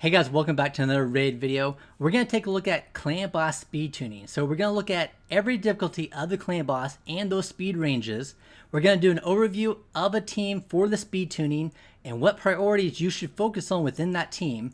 Hey guys, welcome back to another raid video. We're going to take a look at clan boss speed tuning. So we're going to look at every difficulty of the clan boss and those speed ranges. We're going to do an overview of a team for the speed tuning and what priorities you should focus on within that team.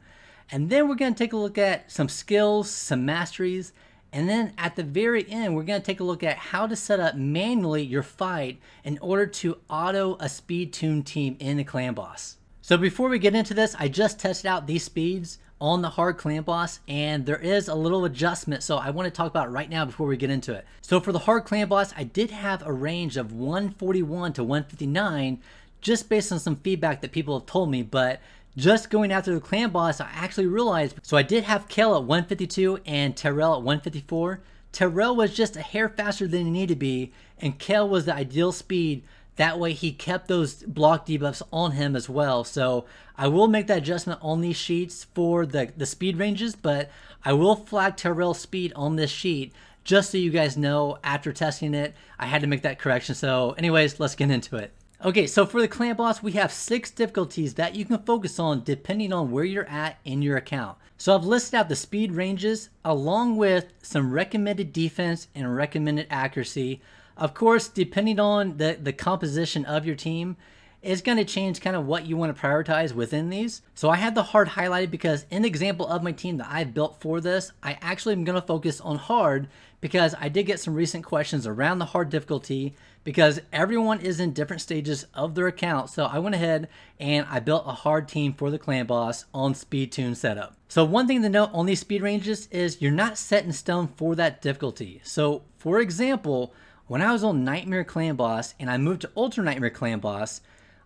And then we're going to take a look at some skills, some masteries, and then at the very end, we're going to take a look at how to set up manually your fight in order to auto a speed tune team in the clan boss. So before we get into this, I just tested out these speeds on the hard clan boss, and there is a little adjustment, so I want to talk about it right now before we get into it. So for the hard clan boss, I did have a range of 141 to 159 just based on some feedback that people have told me, but just going after the clan boss, I actually realized, so I did have Kael at 152 and Tayrel at 154. Tayrel was just a hair faster than he needed to be, and Kael was the ideal speed. That way he kept those block debuffs on him as well. So I will make that adjustment on these sheets for the speed ranges, but I will flag Tayrel's speed on this sheet just so you guys know after testing it, I had to make that correction. So anyways, let's get into it. Okay, so for the clan boss, we have 6 difficulties that you can focus on depending on where you're at in your account. So I've listed out the speed ranges along with some recommended defense and recommended accuracy. Of course, depending on the composition of your team, it's going to change kind of what you want to prioritize within these. So I have the hard highlighted because in the example of my team that I've built for this, I actually am going to focus on hard because I did get some recent questions around the hard difficulty because everyone is in different stages of their account. So I went ahead and I built a hard team for the clan boss on speed tune setup. So one thing to note on these speed ranges is you're not set in stone for that difficulty. So for example, when I was on Nightmare Clan Boss and I moved to Ultra Nightmare Clan Boss,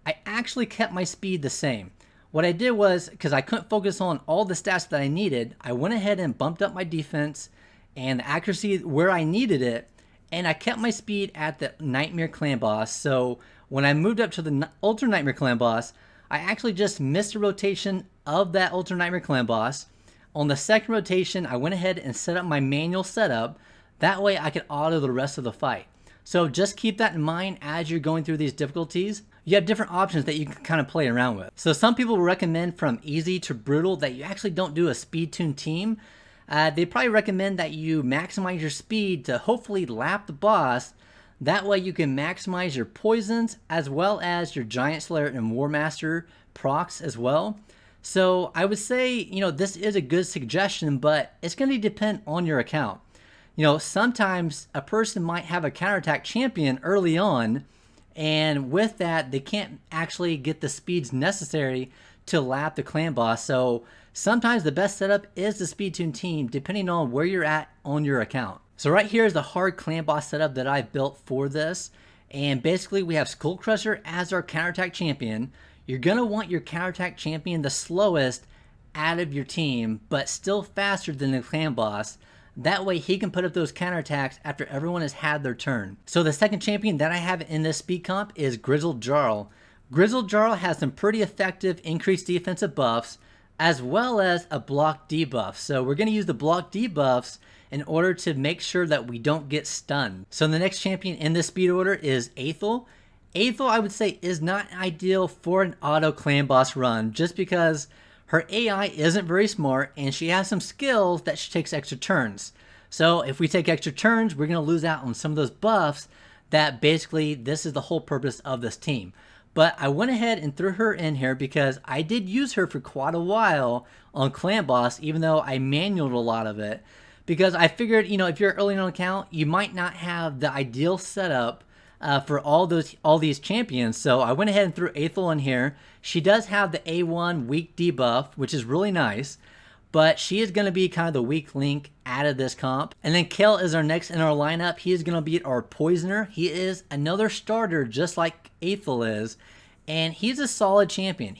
I actually kept my speed the same. What I did was, because I couldn't focus on all the stats that I needed, I went ahead and bumped up my defense and the accuracy where I needed it, and I kept my speed at the Nightmare Clan Boss. So when I moved up to the Ultra Nightmare Clan Boss, I actually just missed a rotation of that Ultra Nightmare Clan Boss. On the second rotation, I went ahead and set up my manual setup. That way I could auto the rest of the fight. So just keep that in mind as you're going through these difficulties. You have different options that you can kind of play around with. So some people recommend from easy to brutal that you actually don't do a speed tune team. They probably recommend that you maximize your speed to hopefully lap the boss. That way you can maximize your poisons as well as your Giant Slayer and War Master procs as well. So I would say, this is a good suggestion, but it's going to depend on your account. Sometimes a person might have a counterattack champion early on, and with that, they can't actually get the speeds necessary to lap the clan boss. So sometimes the best setup is the speed tune team, depending on where you're at on your account. So right here is the hard clan boss setup that I've built for this. And basically we have Skullcrusher as our counterattack champion. You're going to want your counterattack champion the slowest out of your team, but still faster than the clan boss. That way he can put up those counterattacks after everyone has had their turn. So the second champion that I have in this speed comp is Grizzled Jarl. Grizzled Jarl has some pretty effective increased defensive buffs as well as a block debuff. So we're going to use the block debuffs in order to make sure that we don't get stunned. So the next champion in this speed order is Athel. Athel, I would say, is not ideal for an auto clan boss run just because her AI isn't very smart, and she has some skills that she takes extra turns. So if we take extra turns, we're going to lose out on some of those buffs that basically this is the whole purpose of this team. But I went ahead and threw her in here because I did use her for quite a while on Clan Boss, even though I manualed a lot of it. Because I figured, if you're early on account, you might not have the ideal setup for all these champions. So I went ahead and threw Athel in here. She does have the A1 weak debuff, which is really nice, but she is going to be kind of the weak link out of this comp. And then Kael is our next in our lineup. He is going to be our poisoner. He is another starter just like Athel is, and he's a solid champion.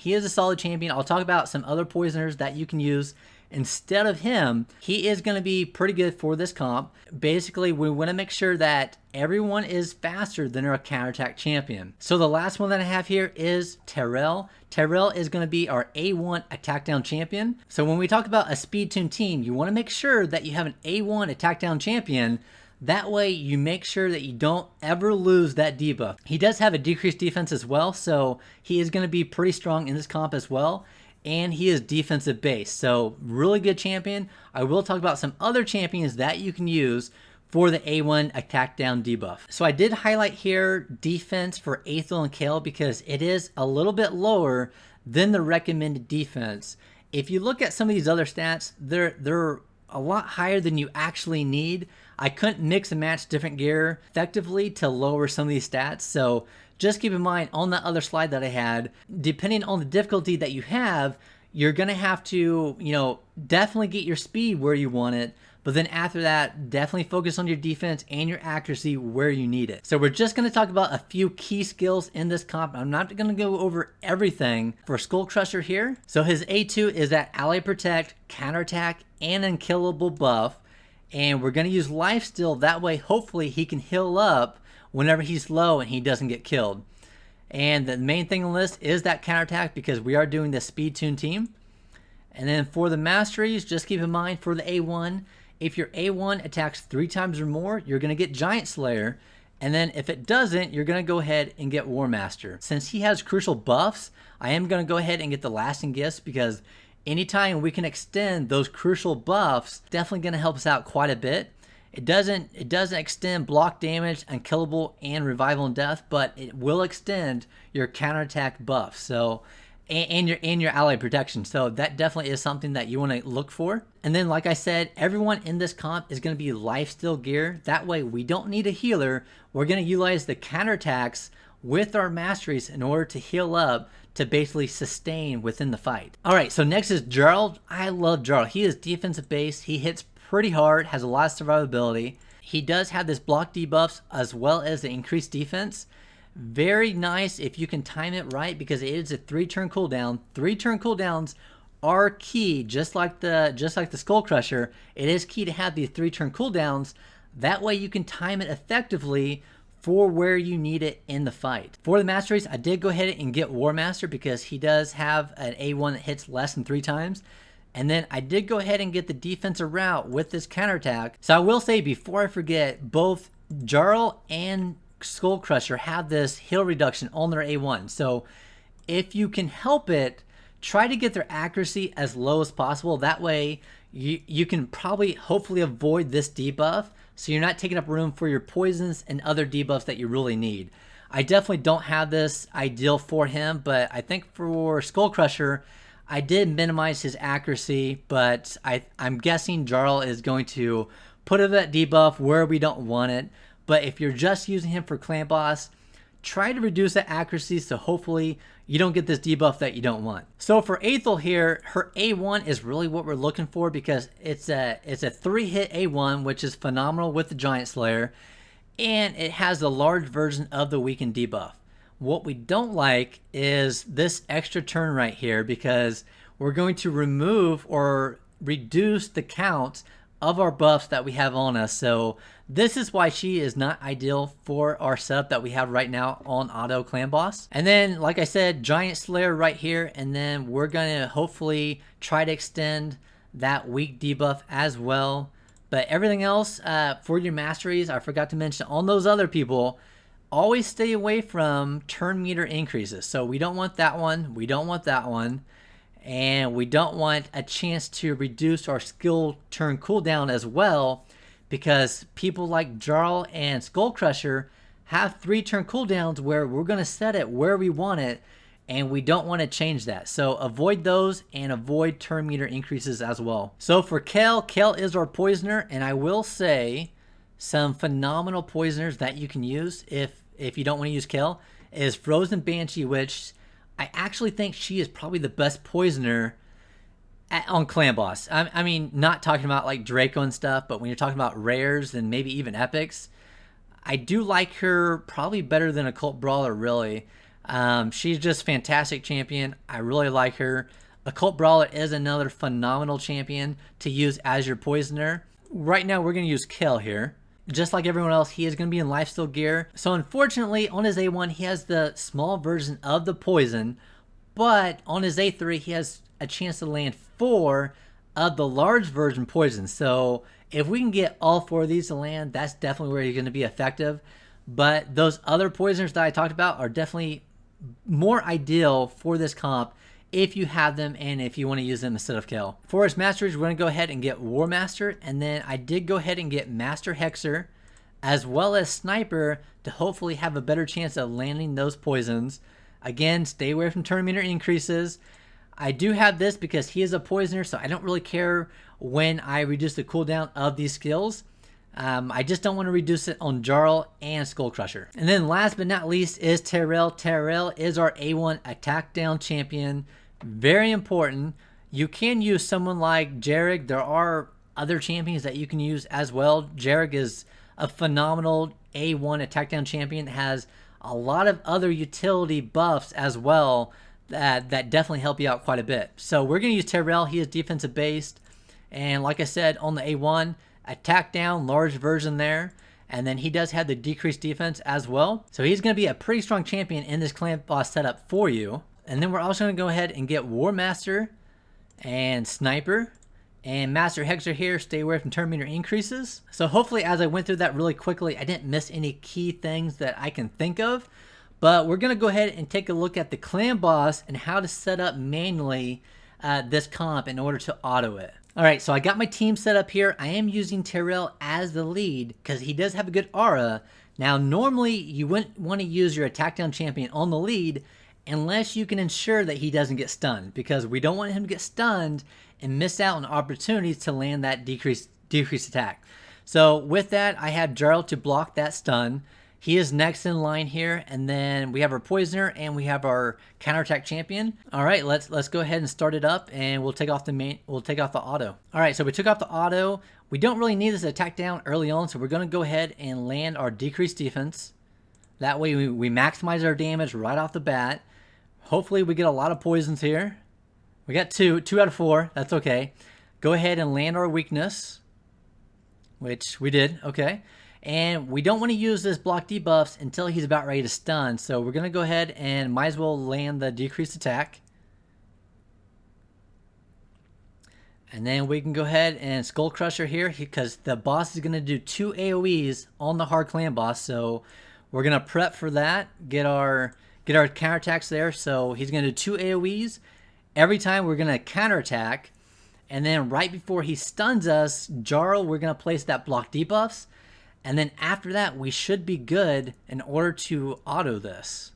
I'll talk about some other poisoners that you can use instead of him. He is going to be pretty good for this comp. Basically, we want to make sure that everyone is faster than our counterattack champion. So the last one that I have here is Tayrel. Tayrel is going to be our A1 attack down champion. So when we talk about a speed tune team, you want to make sure that you have an A1 attack down champion. That way you make sure that you don't ever lose that debuff. He does have a decreased defense as well, so he is going to be pretty strong in this comp as well. and he is defensive based. So really good champion. I will talk about some other champions that you can use for the A1 attack down debuff. So I did highlight here defense for Athel and Kael because it is a little bit lower than the recommended defense. If you look at some of these other stats, they're a lot higher than you actually need. I couldn't mix and match different gear effectively to lower some of these stats. So just keep in mind on that other slide that I had, depending on the difficulty that you have, you're going to have to, definitely get your speed where you want it. But then after that, definitely focus on your defense and your accuracy where you need it. So we're just going to talk about a few key skills in this comp. I'm not going to go over everything for Skullcrusher here. So his A2 is that Ally Protect, Counterattack, and Unkillable buff. And we're going to use Lifesteal. That way, hopefully, he can heal up whenever he's low and he doesn't get killed. And the main thing on the list is that Counterattack because we are doing the Speed Tune team. And then for the masteries, just keep in mind for the A1, if your A1 attacks 3 times or more, you're going to get Giant Slayer. And then if it doesn't, you're going to go ahead and get War Master. Since he has crucial buffs, I am going to go ahead and get the Lasting Gifts because anytime we can extend those crucial buffs, definitely going to help us out quite a bit. It doesn't extend block damage, unkillable, and revival and death, but it will extend your counterattack buff. So and your ally protection. So that definitely is something that you want to look for. And then, like I said, everyone in this comp is going to be lifesteal gear. That way we don't need a healer. We're going to utilize the counterattacks with our masteries in order to heal up to basically sustain within the fight. All right, so next is Jarl. I love Jarl. He is defensive based. He hits pretty hard, has a lot of survivability. He does have this block debuffs as well as the increased defense. Very nice if you can time it right because it is a 3-turn cooldown. 3-turn cooldowns are key, just like the Skullcrusher. It is key to have these 3-turn cooldowns. That way you can time it effectively for where you need it in the fight. For the masteries, I did go ahead and get War Master because he does have an A1 that hits less than 3 times. And then I did go ahead and get the defensive route with this counterattack. So I will say before I forget, both Jarl and Skullcrusher have this heal reduction on their A1. So if you can help it, try to get their accuracy as low as possible. That way you can probably hopefully avoid this debuff. So you're not taking up room for your poisons and other debuffs that you really need. I definitely don't have this ideal for him, but I think for Skullcrusher, I did minimize his accuracy, but I'm guessing Jarl is going to put that debuff where we don't want it. But if you're just using him for clan boss, try to reduce the accuracy so hopefully you don't get this debuff that you don't want. So for Athel here, her A1 is really what we're looking for because it's a 3-hit A1, which is phenomenal with the Giant Slayer, and it has the large version of the weakened debuff. What we don't like is this extra turn right here because we're going to remove or reduce the count of our buffs that we have on us. So this is why she is not ideal for our setup that we have right now on auto clan boss. And then, like I said, Giant Slayer right here, and then we're gonna hopefully try to extend that weak debuff as well. But everything else for your masteries, I forgot to mention on those other people, always stay away from turn meter increases. So we don't want that one, we don't want that one. And we don't want a chance to reduce our skill turn cooldown as well because people like Jarl and Skullcrusher have 3-turn cooldowns where we're going to set it where we want it and we don't want to change that. So avoid those and avoid turn meter increases as well. So for Kael, Kael is our poisoner, and I will say some phenomenal poisoners that you can use if you don't want to use Kael is Frozen Banshee, which I actually think she is probably the best poisoner on clan boss. I mean, not talking about like Draco and stuff, but when you're talking about rares and maybe even epics, I do like her probably better than Occult Brawler, really. She's just fantastic champion. I really like her. Occult Brawler is another phenomenal champion to use as your poisoner. Right now, we're going to use Kael here. Just like everyone else, he is going to be in lifesteal gear. So unfortunately, on his A1, he has the small version of the poison, but on his A3, he has a chance to land 4 of the large version poison. So if we can get all 4 of these to land, that's definitely where he's going to be effective. But those other poisoners that I talked about are definitely more ideal for this comp if you have them and if you want to use them instead of Kael. For his masteries, we're going to go ahead and get War Master, and then I did go ahead and get Master Hexer as well as Sniper to hopefully have a better chance of landing those poisons. Again, stay away from turn meter increases. I do have this because he is a poisoner, so I don't really care when I reduce the cooldown of these skills. I just don't want to reduce it on Jarl and Skullcrusher. And then last but not least is Tayrel. Tayrel is our A1 attack down champion. Very important. You can use someone like Jarrig. There are other champions that you can use as well. Jarrig is a phenomenal A1 attack down champion. Has a lot of other utility buffs as well that definitely help you out quite a bit. So we're going to use Tayrel. He is defensive based. And like I said, on the A1, attack down, large version there. And then he does have the decreased defense as well. So he's going to be a pretty strong champion in this clan boss setup for you. And then we're also going to go ahead and get War Master and Sniper. And Master Hexer here, stay away from turn meter increases. So hopefully as I went through that really quickly, I didn't miss any key things that I can think of. But we're going to go ahead and take a look at the clan boss and how to set up manually this comp in order to auto it. Alright, so I got my team set up here. I am using Tayrel as the lead because he does have a good aura. Now normally you wouldn't want to use your attack down champion on the lead unless you can ensure that he doesn't get stunned, because we don't want him to get stunned and miss out on opportunities to land that decreased attack. So with that, I have Jarl to block that stun. He is next in line here, and then we have our poisoner and we have our counterattack champion. All right, let's go ahead and start it up, and we'll take off the auto. All right, so we took off the auto. We don't really need this attack down early on, so we're going to go ahead and land our decreased defense. That way we maximize our damage right off the bat. Hopefully we get a lot of poisons here. We got two out of 4. That's okay. Go ahead and land our weakness, which we did. Okay. And we don't want to use this block debuffs until he's about ready to stun. So we're going to go ahead and might as well land the decreased attack. And then we can go ahead and Skullcrusher here because the boss is going to do 2 AoEs on the hard clan boss. So we're going to prep for that. Get our counterattacks there. So he's going to do 2 AoEs. Every time we're going to counterattack. And then right before he stuns us, Jarl, we're going to place that block debuffs. And then after that, we should be good in order to auto this.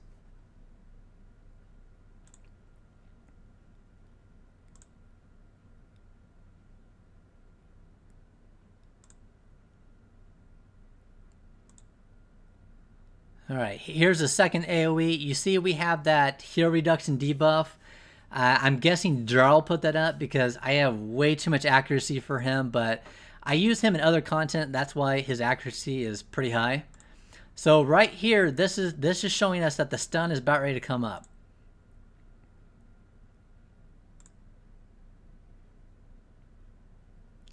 All right, here's the second AoE. You see we have that hero reduction debuff. I'm guessing Jarl put that up because I have way too much accuracy for him, but I use him in other content. That's why his accuracy is pretty high. So right here, this is showing us that the stun is about ready to come up.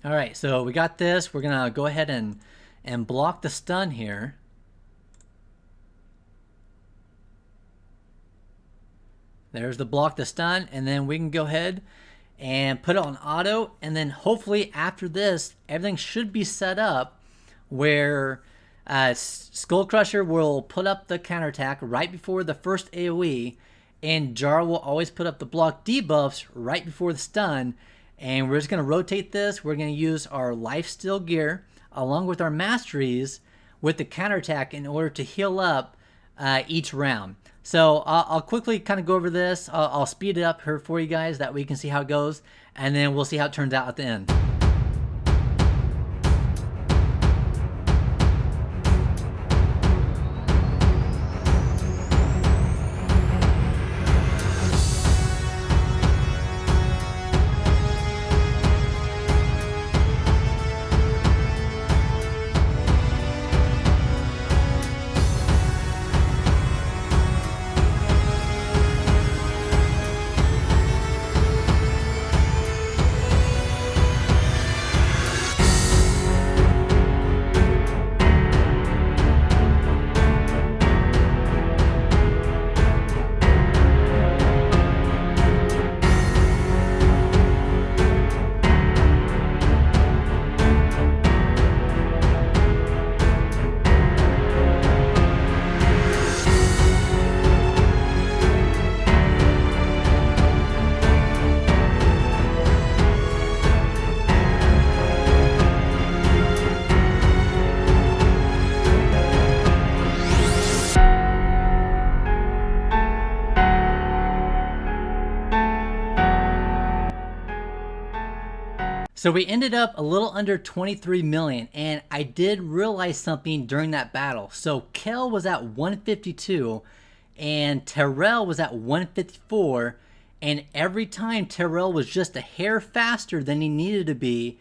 All right, so we got this. We're gonna go ahead and block the stun here. There's the block the stun, and then we can go ahead and put it on auto, and then hopefully after this, everything should be set up where Skullcrusher will put up the counterattack right before the first AoE, and Jarl will always put up the block debuffs right before the stun, and we're just going to rotate this. We're going to use our lifesteal gear along with our masteries with the counterattack in order to heal up each round. So I'll quickly kind of go over this. I'll speed it up here for you guys that we can see how it goes, and then we'll see how it turns out at the end. So we ended up a little under 23 million, and I did realize something during that battle. So Kael was at 152 and Tayrel was at 154, and every time Tayrel was just a hair faster than he needed to be,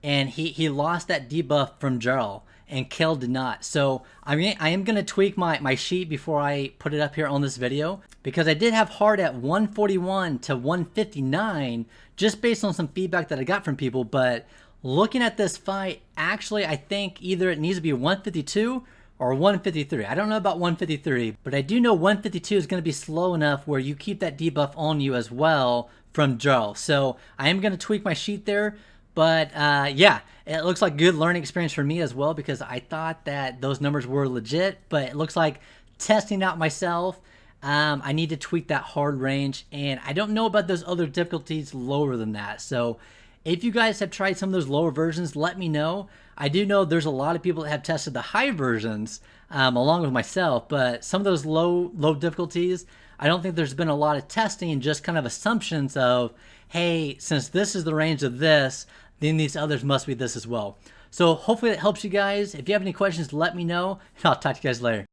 and he lost that debuff from Jarl, and Kael did not. So I am going to tweak my sheet before I put it up here on this video, because I did have hard at 141 to 159 just based on some feedback that I got from people. But looking at this fight, actually I think either it needs to be 152 or 153. I don't know about 153, but I do know 152 is going to be slow enough where you keep that debuff on you as well from Jarl. So I am going to tweak my sheet there. But yeah, it looks like good learning experience for me as well, because I thought that those numbers were legit, but it looks like testing out myself, I need to tweak that hard range, and I don't know about those other difficulties lower than that. So if you guys have tried some of those lower versions, let me know. I do know there's a lot of people that have tested the high versions along with myself, but some of those low difficulties, I don't think there's been a lot of testing, just kind of assumptions of, hey, since this is the range of this, then these others must be this as well. So hopefully that helps you guys. If you have any questions, let me know, and I'll talk to you guys later.